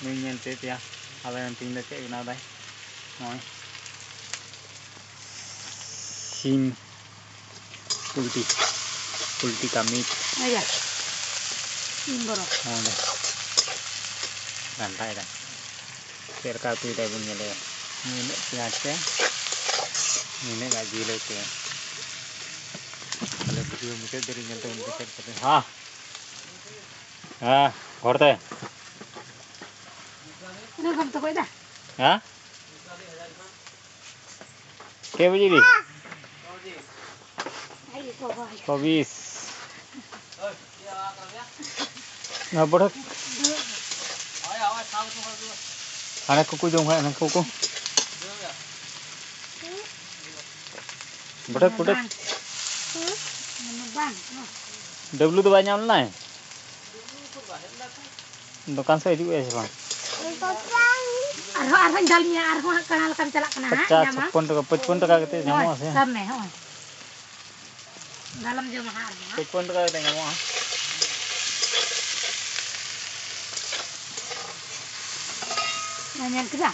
mình nhìn thấy tia à vậy tính được cái nào đây nói sim pulti kami aja sim bro đây bàn tay đây cái cao tươi đây bên nhà đây nhìn nữa nhà cái nhìn nữa cái gì lấy cái kalau video mungkin dari nyentuh mungkin ha ah korte ini kamu tuh dah हाँ क्या बजी दी चौबीस ना बढ़क खाने कुकु जो है ना Kuku बढ़क बढ़क W तो बाज़ ना है दुकान से हिजुग ऐसे बां arho dalamnya arho kenal kan celak kena pecah 55 टका kete nyamuk sih सब में हो dalam जो mahal 55 टका kete nyamuk nanya kerja